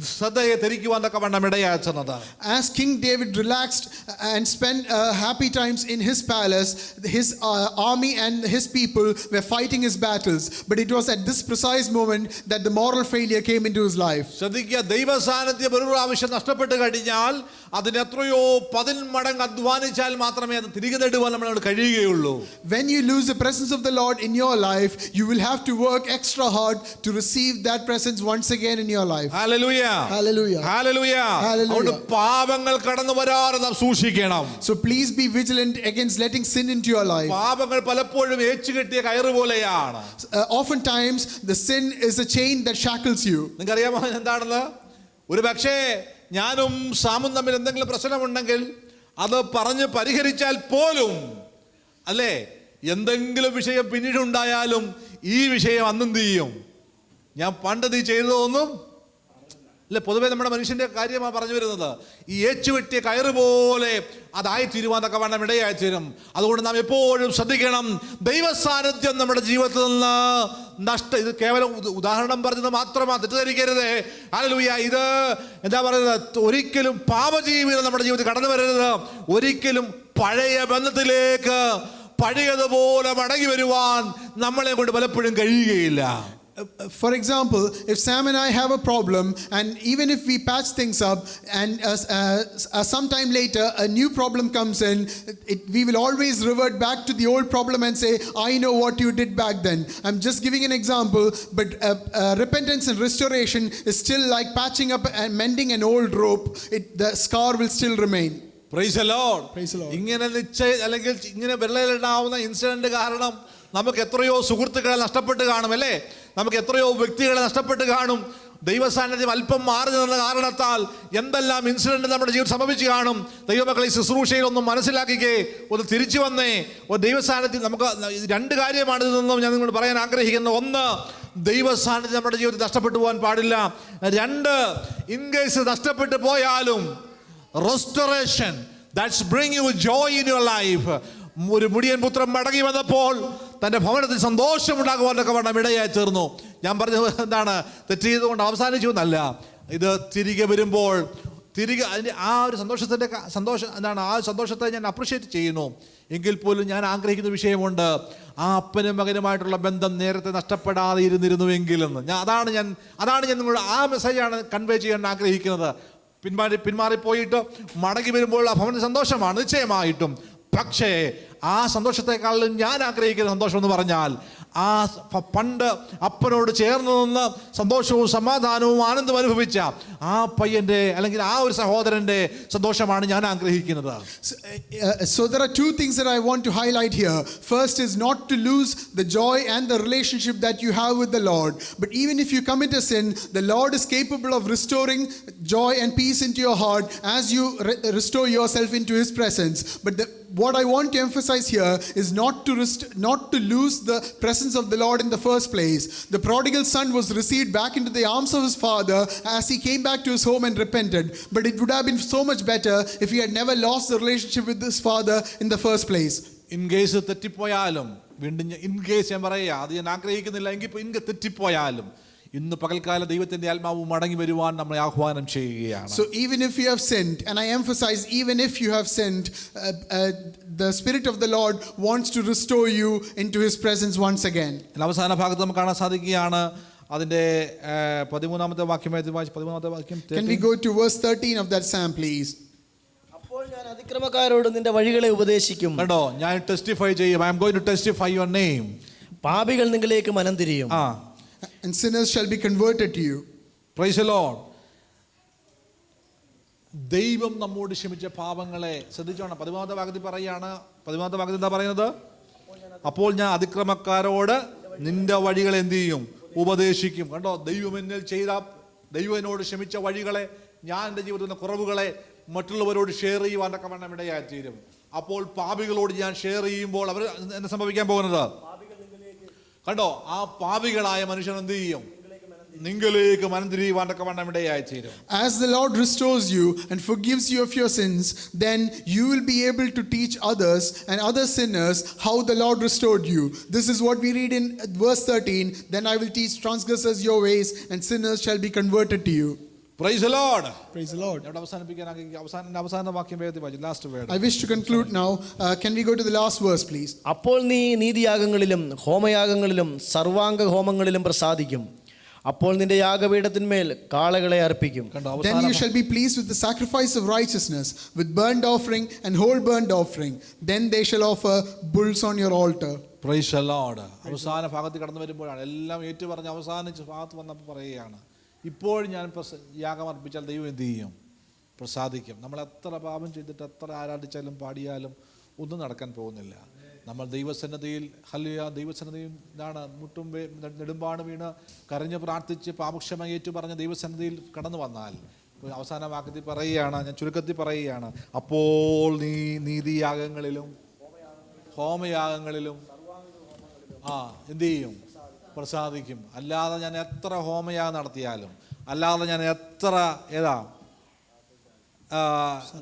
S2: ശ്രദ്ധയെ തിരിക്കുവാൻ തക്കവണ്ണം ഇടയാച്ചത്.
S1: As King David relaxed and spent happy times in his palace, his army and his people were fighting his battles, but it was at this precise moment that the moral failure came into his life.
S2: ശ്രദ്ധിക്കുക, ദൈവ സാന്നിധ്യം ഒരു പ്രാവശ്യം നഷ്ടപ്പെട്ട് കഴിഞ്ഞാൽ അതിന് എത്രയോ 10 മടങ്ങ് അധ്വാനിച്ചാൽ മാത്രമേ അത് തിരികെ നേടുവാൻ നമ്മളോട് കഴിയുകയുള്ളൂ.
S1: When you lose the presence of the Lord in your life, you will have to work extra hard to receive that presence once again in your life.
S2: Hallelujah,
S1: Hallelujah.
S2: Hallelujah. അതുകൊണ്ട് പാപങ്ങൾ കടന്നു വരാതെ നാം സൂക്ഷിക്കണം.
S1: So please be vigilant against letting sin into your life.
S2: പാപങ്ങൾ പലപ്പോഴും ഏച്ചുകെട്ടിയ കയറ് പോലെയാണ്.
S1: Oftentimes the sin is a chain that shackles you.
S2: നിങ്ങൾക്കറിയാമോ എന്താണെന്ന്? ഒരു പക്ഷേ ഞാനും സാമും തമ്മിൽ എന്തെങ്കിലും പ്രശ്നമുണ്ടെങ്കിൽ അത് പറഞ്ഞ് പരിഹരിച്ചാൽ പോലും, അല്ലേ, എന്തെങ്കിലും വിഷയം പിന്നീട് ഉണ്ടായാലും ഈ വിഷയം അന്നെന്ത് ചെയ്യും, ഞാൻ പണ്ട് നീ ചെയ്തതൊന്നും അല്ലെ. പൊതുവെ നമ്മുടെ മനുഷ്യന്റെ കാര്യമാണ് പറഞ്ഞു വരുന്നത്. ഈ ഏച്ചുവെട്ടിയ കയറ് പോലെ അതായി തീരുവാനൊക്കെ വേണം, ഇടയായി തീരും. അതുകൊണ്ട് നാം എപ്പോഴും ശ്രദ്ധിക്കണം, ദൈവ സാന്നിധ്യം നമ്മുടെ ജീവിതത്തിൽ നിന്ന് ഇത് കേവലം ഉദാഹരണം പറഞ്ഞത് മാത്രമാണ്, തെറ്റിദ്ധരിക്കരുത്. ഹല്ലേലൂയ. ഇത് എന്താ പറയുന്നത്, ഒരിക്കലും പാപജീവിതം നമ്മുടെ ജീവിതത്തിൽ കടന്നു വരരുത്. ഒരിക്കലും പഴയ ബന്ധത്തിലേക്ക് പഴയതുപോലെ മടങ്ങി വരുവാൻ നമ്മളെ കൊണ്ട് പലപ്പോഴും കഴിയുകയില്ല.
S1: For example, if Sam and I have a problem, and even if we patch things up, and sometime later a new problem comes in, we will always revert back to the old problem and say, "I know what you did back then." I'm just giving an example, but repentance and restoration is still like patching up and mending an old rope. The scar will still remain.
S2: Praise the Lord.
S1: Praise the Lord.
S2: ഇങ്ങനെ അല്ലെങ്കിൽ ഇങ്ങനെ വെള്ളയിലുണ്ടാവുന്ന ഇൻസിഡന്റ് കാരണം നമുക്ക് എത്രയോ സുഹൃത്തുക്കളെ നഷ്ടപ്പെട്ട് കാണും, അല്ലേ? നമുക്ക് എത്രയോ വ്യക്തികളെ നഷ്ടപ്പെട്ട് കാണും. ദൈവസാന്നിധ്യം അല്പം മാറി നിന്ന കാരണത്താൽ എന്തെല്ലാം ഇൻസിഡന്റ് നമ്മുടെ ജീവിതം സംഭവിച്ചു കാണും. ദൈവമക്കളെ ഈ ശുശ്രൂഷയിൽ ഒന്നും മനസ്സിലാക്കിക്കേ, ഒന്ന് തിരിച്ചു വന്നേ. ഒരു ദൈവസാന്നിധ്യം നമുക്ക് രണ്ട് കാര്യമാണ് ഇതെന്നും ഞാൻ നിങ്ങളോട് പറയാൻ ആഗ്രഹിക്കുന്നത്. ഒന്ന്, ദൈവസാന്നിധ്യം നമ്മുടെ ജീവിതത്തിൽ നഷ്ടപ്പെട്ടു പോകാൻ പാടില്ല. രണ്ട്, ഇൻ കേസ് നഷ്ടപ്പെട്ടു പോയാലും restoration that's bring you joy in your life. ഒരു മുടിയൻ പുത്രൻ മടങ്ങി വന്നപ്പോൾ തൻ്റെ ഭവനത്തിൽ സന്തോഷമുണ്ടാകുവാനൊക്കെ വേണം ഇടയായി തീർന്നു. ഞാൻ പറഞ്ഞത് എന്താണ്, തെറ്റ് ചെയ്തുകൊണ്ട് അവസാനിച്ചു എന്നല്ല. ഇത് തിരികെ വരുമ്പോൾ തിരികെ അതിൻ്റെ ആ ഒരു സന്തോഷം എന്താണ്, ആ സന്തോഷത്തെ ഞാൻ അപ്രിഷ്യേറ്റ് ചെയ്യുന്നു. എങ്കിൽ പോലും ഞാൻ ആഗ്രഹിക്കുന്ന വിഷയമുണ്ട്, ആ അപ്പനും മകനുമായിട്ടുള്ള ബന്ധം നേരത്തെ നഷ്ടപ്പെടാതെ ഇരുന്നിരുന്നുവെങ്കിലെന്ന്. അതാണ് ഞാൻ നിങ്ങളോട് ആ മെസ്സേജാണ് കൺവേ ചെയ്യാൻ ആഗ്രഹിക്കുന്നത്. പിന്മാറിപ്പോയിട്ട് മടങ്ങി വരുമ്പോൾ ആ ഭവന സന്തോഷമാണ് നിശ്ചയമായിട്ടും. പക്ഷേ ആ സന്തോഷത്തെക്കാളും ഞാൻ ആഗ്രഹിക്കുന്ന സന്തോഷം എന്ന് പറഞ്ഞാൽ ആ പണ്ട് അപ്പനോട് ചേർന്ന് നിന്ന് സന്തോഷവും സമാധാനവും ആനന്ദം അനുഭവിച്ച ആ പയ്യൻ്റെ അല്ലെങ്കിൽ ആ ഒരു സഹോദരൻ്റെ സന്തോഷമാണ് ഞാൻ ആഗ്രഹിക്കുന്നത്.
S1: So there are two things that I want to highlight here. First is not to lose the joy and the relationship that you have with the Lord. But even if you commit a sin, the Lord is capable of restoring joy and peace into your heart as you restore yourself into His presence. But what I want to emphasize here is not to lose the presence of the Lord in the first place. The prodigal son was received back into the arms of his father as he came back to his home and repented. But it would have been so much better if he had never lost the relationship with his father in the first place.
S2: In case തെറ്റിപ്പോയാലും, വീണ്ടും ഇൻ കേസ് ഞാൻ പറയാ, അത് ഞാൻ ആഗ്രഹിക്കുന്നില്ല, എങ്കിൽ തെറ്റിപ്പോയാലും ഇന്ന് പകൽക്കാല ദൈവത്തിന്റെ ആത്മാവ് മടങ്ങി വരുവാൻ നമ്മളെ ആഹ്വാനം ചെയ്യുകയാണ്.
S1: So even if you have sinned, and I emphasize even if you have sinned, the Spirit of the Lord wants to restore you into His presence once again.
S2: അവസാന ഭാഗത്ത് നമുക്ക് കാണാൻ സാധിക്കുകയാണ് അതിന്റെ 13ാമത്തെ വാക്യം.
S1: Can we go to verse 13 of that psalm please?
S3: അപ്പോൾ ഞാൻ അതിക്രമക്കാരോട് നിന്റെ വഴികളെ ഉപദേശിക്കും.
S2: കണ്ടോ, ഞാൻ ടെസ്റ്റിഫൈ ചെയ്യും. I am going to testify your name.
S3: പാപികൾ നിങ്ങളിലേക്ക് മനം തിരിയും.
S1: And sinners shall be converted to you.
S2: Praise the Lord. ദൈവം നമ്മോട് ക്ഷമിച്ച പാപങ്ങളെ ശ്രദ്ധിച്ചോണം. 13ാമത്തെ വാക്യത്തിൽ പറയാണ്, 13ാമത്തെ വാക്യത്തിൽ എന്താ പറയുന്നത്? അപ്പോൾ ഞാൻ അതിക്രമക്കാരോട് നിന്റെ വഴികൾ എന്ത് ചെയ്യും? ഉപദേശിക്കും. കണ്ടോ, ദൈവം എന്നോട് ക്ഷമിച്ച വഴികളെ, ഞാൻ എൻ്റെ ജീവിതത്തിലെ കുറവുകളെ മറ്റുള്ളവരോട് ഷെയർ ചെയ്യുവാൻ തക്കവണ്ണം ഇടയായി തീരും. അപ്പോൾ പാപികളോട് ഞാൻ ഷെയർ ചെയ്യുമ്പോൾ അവർ എന്താ സംഭവിക്കാൻ പോകുന്നത്? കണ്ടോ, ആ പാപികളായ മനുഷ്യൻ എന്ത് ചെയ്യും? നിങ്ങളിലേക്ക് മനം തിരിയുവാൻ തക്കവണ്ണം ഇടയായി തീരും.
S1: As the Lord restores you and forgives you of your sins, then you will be able to teach others and other sinners how the Lord restored you. This is what we read in verse 13. Then I will teach transgressors your ways and sinners shall be converted to you.
S2: Praise the Lord.
S1: Praise the Lord.
S2: അവസാന വാക്യം വേഗത്തിൽ, last word.
S1: I wish to conclude now. Can we go to the last verse please?
S3: അപ്പോൾ നീ നീതിയാഗങ്ങളിലും ഹോമയാഗങ്ങളിലും സർവാംഗ ഹോമങ്ങളിലും പ്രസാദിക്കും. അപ്പോൾ നിന്റെ യാഗപീഠത്തിന്മേൽ കാളകളെ അർപ്പിക്കും.
S1: Then you shall be pleased with the sacrifice of righteousness, with burnt offering and whole burnt offering. Then they shall offer bulls on your altar.
S2: Praise the Lord. അവസാന ഭാഗത്ത് കടന്നു വരുമ്പോഴാണ് എല്ലാം ഏറ്റുപറഞ്ഞ് അവസാനിച്ച് ഭാഗത്ത് വന്നപ്പോൾ പറയുകയാണ്, ഇപ്പോൾ ഞാൻ യാഗം അർപ്പിച്ചാൽ ദൈവം എന്ത് ചെയ്യും? പ്രസാദിക്കും. നമ്മൾ എത്ര പാപം ചെയ്തിട്ട് എത്ര ആരാധിച്ചാലും പാടിയാലും ഒന്നും നടക്കാൻ പോകുന്നില്ല. നമ്മൾ ദൈവസന്നദ്ധിയിൽ ദൈവസന്നദ്ധിയിൽ എന്താണ് മുട്ടും നെടുമ്പാണ് വീണ് കരഞ്ഞ് പ്രാർത്ഥിച്ച് പാപക്ഷമ ഏറ്റു പറഞ്ഞ ദൈവസന്നദ്ധിയിൽ കടന്നു വന്നാൽ അവസാന വാക്യത്തിൽ പറയുകയാണ്, ഞാൻ ചുരുക്കത്തിൽ പറയുകയാണ്, അപ്പോൾ നീ നീതിയാഗങ്ങളിലും ഹോമയാഗങ്ങളിലും എന്ത് ചെയ്യും? പ്രസാദിക്കും. അല്ലാതെ ഞാൻ എത്ര ഹോമയാഗം നടത്തിയാലും, അല്ലാതെ ഞാൻ എത്ര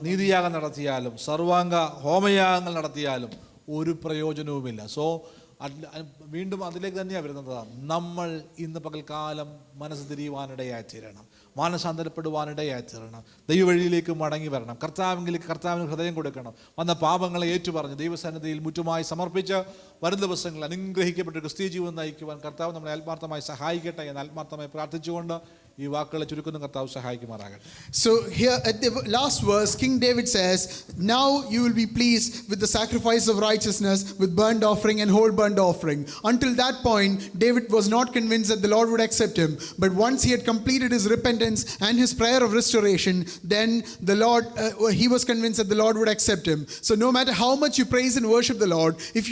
S2: നീതിയാഗം നടത്തിയാലും, സർവാംഗ ഹോമയാഗങ്ങൾ നടത്തിയാലും ഒരു പ്രയോജനവുമില്ല. സോ വീണ്ടും അതിലേക്ക് തന്നെയാണ് വരുന്നത്. നമ്മൾ ഇന്ന് പകൽക്കാലം മനസ്സ് തിരിയുവാനിടയായി തീരണം, മാനസാന്തരപ്പെടുവാനിടയായി തീരണം, ദൈവവഴിയിലേക്ക് മടങ്ങി വരണം, കർത്താവിന് ഹൃദയം കൊടുക്കണം, വന്ന പാപങ്ങളെ ഏറ്റുപറഞ്ഞ് ദൈവസന്നിധിയിൽ മുറ്റുമായി സമർപ്പിച്ച് വരും ദിവസങ്ങളിൽ അനുഗ്രഹിക്കപ്പെട്ട ക്രിസ്തീയ ജീവിതം നയിക്കുവാൻ കർത്താവ് നമ്മളെ ആത്മാർത്ഥമായി സഹായിക്കട്ടെ എന്ന് ആത്മാർത്ഥമായി പ്രാർത്ഥിച്ചുകൊണ്ട് ഈ വാക്കുകളെ ചുരുക്കുന്ന കർത്താവ് സഹായിക്കുമാറാകട്ടെ.
S1: So here at the last verse, King David says, now you will be pleased with the sacrifice of righteousness, with burnt offering and whole burnt offering. Until that point, David was not convinced that the Lord would accept him. But once he had completed his repentance and his prayer of restoration, then the Lord, he was convinced that the Lord would accept him. So no matter how much you praise and worship the Lord, if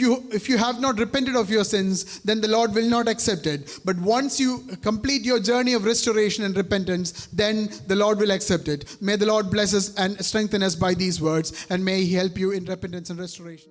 S1: you have not repented of your sins, then the Lord will not accept it. But once you complete your journey of restoration and repentance, then the Lord will accept it. May the Lord bless us and strengthen us by these words, and may He help you in repentance and restoration.